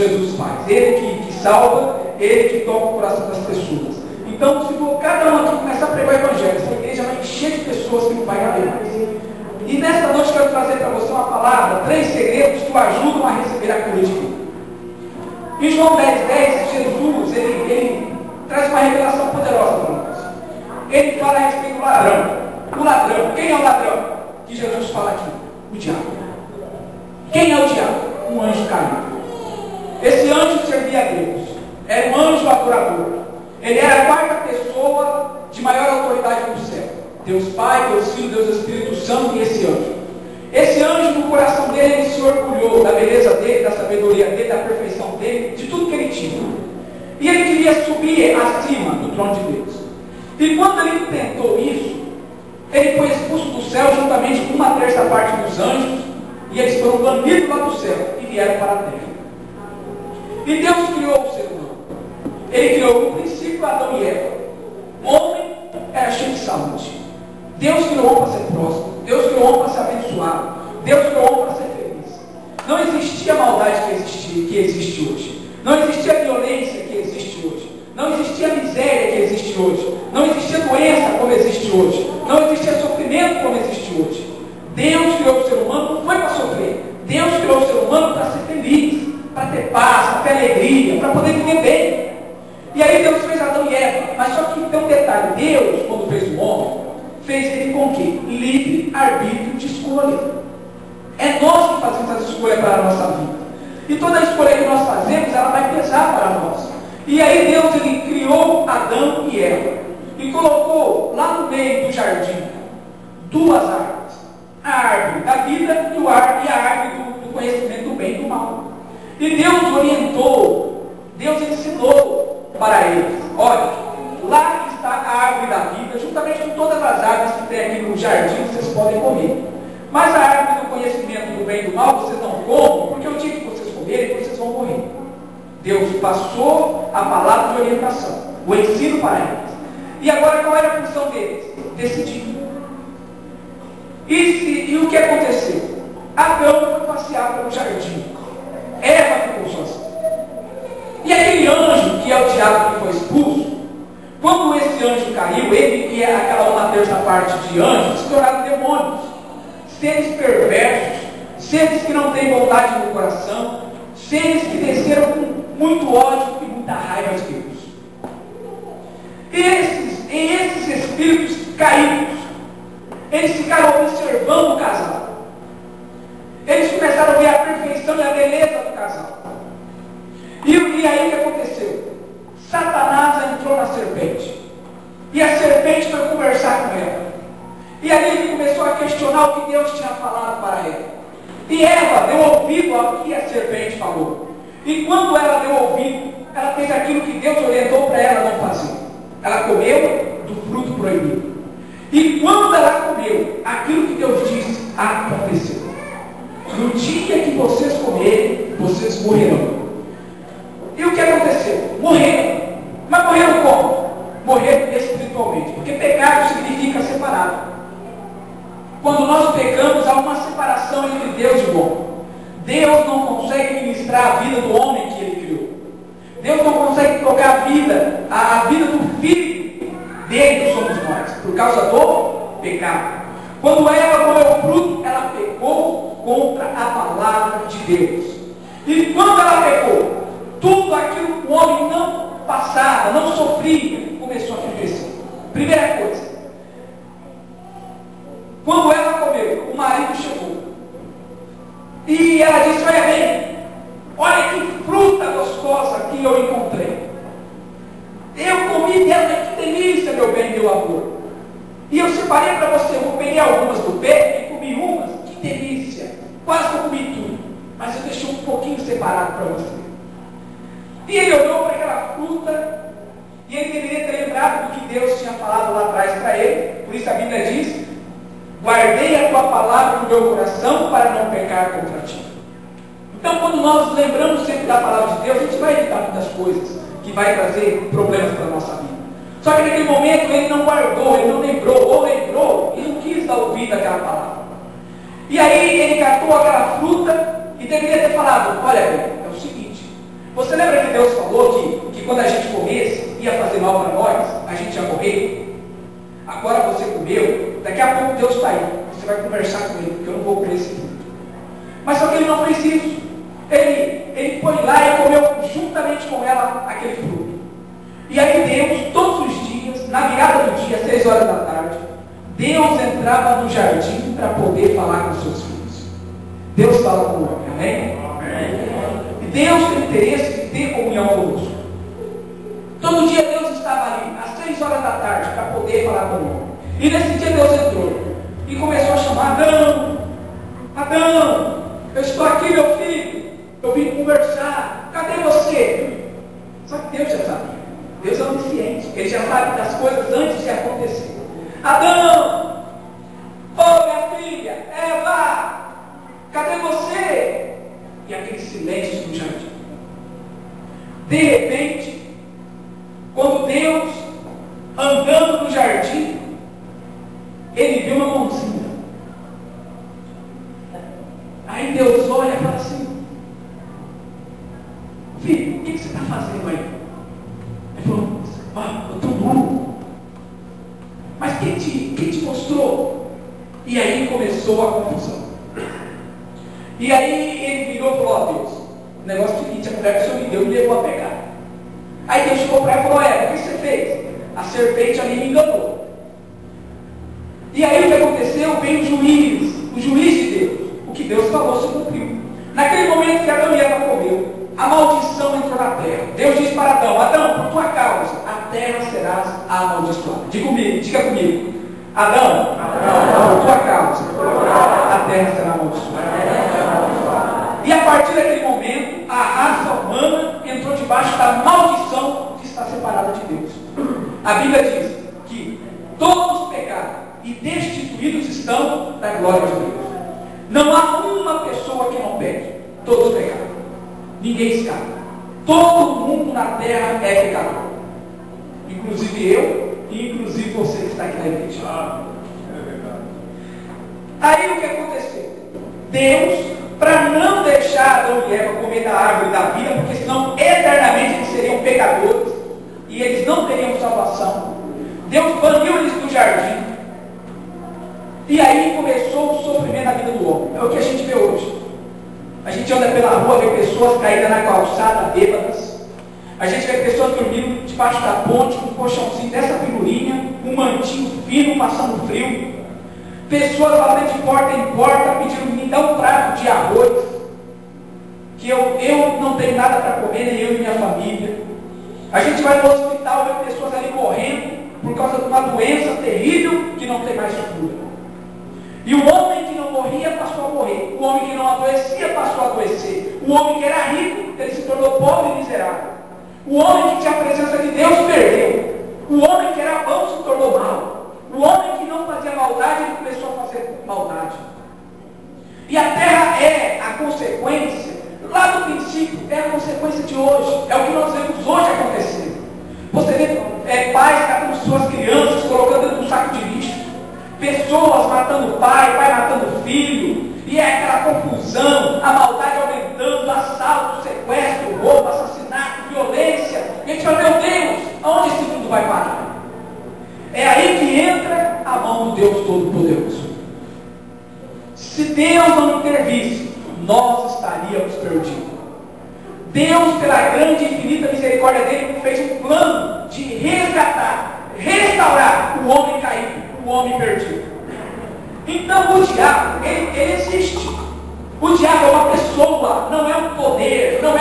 Jesus faz. Ele que salva, Ele que toca o coração das pessoas. Então, se cada um aqui começar a pregar o Evangelho, essa igreja vai encher de pessoas que não vai caber mais. E nesta noite eu quero trazer para você uma palavra, 3 segredos que o ajudam a receber a cura de Deus. Em João 10:10, Jesus, ele traz uma revelação poderosa para nós. Ele fala a respeito do ladrão. O ladrão, quem é o ladrão? Que Jesus fala aqui, o diabo. Quem é o diabo? Um anjo caído. Esse anjo servia a Deus. Era um anjo adorador. Ele era a quarta pessoa de maior autoridade no céu. Deus Pai, Deus Filho, Deus Espírito Santo e esse anjo. Esse anjo, no coração dele, ele se orgulhou da beleza dele, da sabedoria dele, da perfeição dele, de tudo que ele tinha. E ele queria subir acima do trono de Deus. E quando ele tentou isso, ele foi expulso do céu juntamente com 1/3 dos anjos, e eles foram banidos lá do céu e vieram para a terra. E Deus criou o ser humano. Ele criou no princípio Adão e Eva. O homem era cheio de saúde. Deus criou o homem para ser próspero. Deus criou o homem para ser abençoado. Deus criou o homem para ser feliz. Não existia a maldade que existe hoje. Não existia a violência que existe hoje. Não existia a miséria que existe hoje. Não existia doença como existe hoje. Não existia sofrimento como existe hoje. Deus criou o ser humano não foi para sofrer. Deus criou o ser humano para ser feliz, para ter paz, para ter alegria, para poder viver bem. E aí Deus fez Adão e Eva. Mas só que tem um detalhe. Deus, quando fez o homem, fez ele com o quê? Livre arbítrio de escolha. É nós que fazemos as escolhas para a nossa vida. E toda escolha que nós fazemos, ela vai pesar para nós. E aí Deus, ele criou Adão e Eva. E colocou lá no meio do jardim 2 árvores. A árvore da vida e a árvore do conhecimento do bem e do mal. E Deus orientou, Deus ensinou para eles. Olha, lá está a árvore da vida, juntamente com todas as árvores que tem aqui no jardim, vocês podem comer. Mas a árvore do conhecimento do bem e do mal, vocês não comem, porque eu digo que vocês comerem, vocês vão morrer. Deus passou a palavra de orientação, o ensino para eles. E agora qual era a função deles? Decidir. E o que aconteceu? Adão foi passear pelo jardim. Eva ficou sozinha. E aquele anjo, que é o diabo que foi expulso, quando esse anjo caiu, ele e aquela 1/3 de anjos se tornaram demônios, seres perversos, seres que não têm vontade no coração, seres que desceram com muito ódio e muita raiva de Deus. E esses espíritos caídos, eles ficaram observando o casal. Eles começaram a ver a perfeição e a beleza do casal. E aí o que aconteceu? Satanás entrou na serpente. E a serpente foi conversar com ela. E ali ele começou a questionar o que Deus tinha falado para ela. E Eva deu ouvido ao que a serpente falou. E quando ela deu ouvido, ela fez aquilo que Deus orientou para ela não fazer. Ela comeu do fruto proibido. E quando ela comeu aquilo que Deus disse, aconteceu. No dia que vocês comerem, vocês morrerão. E o que aconteceu? Morreram. Mas morreram como? Morreram espiritualmente. Porque pecado significa separado. Quando nós pecamos, há uma separação entre Deus e o homem. Deus não consegue ministrar a vida do homem que Ele criou. Deus não consegue tocar a vida do filho dele, que somos nós, por causa do pecado. Quando ela comeu o fruto, ela pecou contra a palavra de Deus. E quando ela pecou, tudo aquilo que o homem não passava, não sofria, começou a acontecer. Primeira coisa, quando ela comeu, o marido chegou. E ela disse, olha bem, olha que fruta gostosa que eu encontrei. Eu comi dela, que delícia, meu bem, meu amor. E eu separei para você, eu peguei algumas do pé e comi umas, que delícia. Quase que eu comi tudo, mas eu deixei um pouquinho separado para você. E ele olhou para aquela fruta, e ele deveria ter lembrado do que Deus tinha falado lá atrás para ele. Por isso a Bíblia diz, guardei a tua palavra no meu coração para não pecar contra ti. Então, quando nós lembramos sempre da palavra de Deus, a gente vai evitar muitas coisas que vai trazer problemas para a nossa vida. Só que naquele momento ele não guardou, ele não lembrou, ou lembrou e não quis dar ouvido àquela palavra. E aí ele catou aquela fruta e deveria ter falado, olha bem, é o seguinte, Você lembra que Deus falou que quando a gente comesse, ia fazer mal para nós, a gente ia morrer? Agora você comeu, daqui a pouco Deus está aí. Você vai conversar com ele, porque eu não vou comer esse fruto. Mas só que ele não fez isso. Ele foi lá e comeu juntamente com ela aquele fruto. E aí Deus, todos os dias, na virada do dia, 6 horas da tarde, Deus entrava no jardim para poder falar com seus filhos. Deus fala com o homem, amém? E Deus tem interesse de ter comunhão conosco. Todo dia Deus estava ali, às 6 horas da tarde, para poder falar com o homem. E nesse dia Deus entrou e começou a chamar: Adão, Adão, eu estou aqui, meu filho, eu vim conversar, cadê você? Só que Deus já sabia. Deus é onisciente, Ele já sabe das coisas antes de acontecer. Adão, oh minha filha, Eva, cadê você? E aquele silêncio no jardim. De repente, quando Deus, andando no jardim, Ele viu uma mãozinha. Aí Deus olha e fala assim: filho, o que você está fazendo aí? Ele falou: eu estou nu. Mas quem te mostrou? E aí começou a confusão. E aí ele virou e falou: ó Deus, o negócio é o seguinte, a mulher que o Senhor me deu me levou a pegar. Aí Deus chegou para ela e falou: o que você fez? A serpente ali me enganou. E aí o que aconteceu? Veio o juiz de Deus. O que Deus falou se cumpriu. Naquele momento que Adão e Eva comeu, a maldição entrou na terra. Deus disse para Adão: Adão, por tua causa, a terra será amaldiçoada. Diga comigo. Adão, por tua causa, a terra será amaldiçoada. E a partir daquele momento, a raça humana entrou debaixo da maldição de estar separada de Deus. A Bíblia diz que todos pecaram e destituídos estão da glória de Deus. Não há uma pessoa que não peque. Todos pecaram. Ninguém escapa. Todo mundo na terra é pecador. Inclusive eu e inclusive você que está aqui na igreja. Aí o que aconteceu? Deus, para não deixar Adão e Eva comer da árvore da vida, porque senão eternamente eles seriam pecadores e eles não teriam salvação, Deus baniu eles do jardim. E aí começou o sofrimento na vida do homem. É o que a gente vê hoje. A gente anda pela rua, vê pessoas caídas na calçada, bêbadas. A gente vê pessoas dormindo debaixo da ponte, com um colchãozinho dessa figurinha, um mantinho fino, passando frio. Pessoas batendo de porta em porta, pedindo: me dá um prato de arroz, que eu não tenho nada para comer, nem eu e minha família. A gente vai no hospital, vê pessoas ali morrendo por causa de uma doença terrível que não tem mais cura. E o homem que não morria passou a morrer. O homem que não adoecia passou a adoecer. O homem que era rico, ele se tornou pobre e miserável. O homem que tinha a presença de Deus perdeu. O homem que era bom se tornou mau. O homem que não fazia maldade, ele começou a fazer maldade. E a terra é a consequência, lá do princípio, é a consequência de hoje. É o que nós vemos hoje acontecer. Você vê pais catando suas crianças, colocando dentro de um saco de lixo. Pessoas matando pai matando filho, e é aquela confusão, a maldade aumentando, assalto, sequestro, roubo, assassinato, violência. E a gente fala: meu Deus, aonde esse mundo vai parar? É aí que entra a mão do Deus Todo-Poderoso. Se Deus não intervisse, nós estaríamos perdidos. Deus, pela grande e infinita misericórdia dele, fez um plano de resgatar, restaurar o homem caído, o homem perdido. Então o diabo, ele existe. O diabo é uma pessoa, não é um poder, não é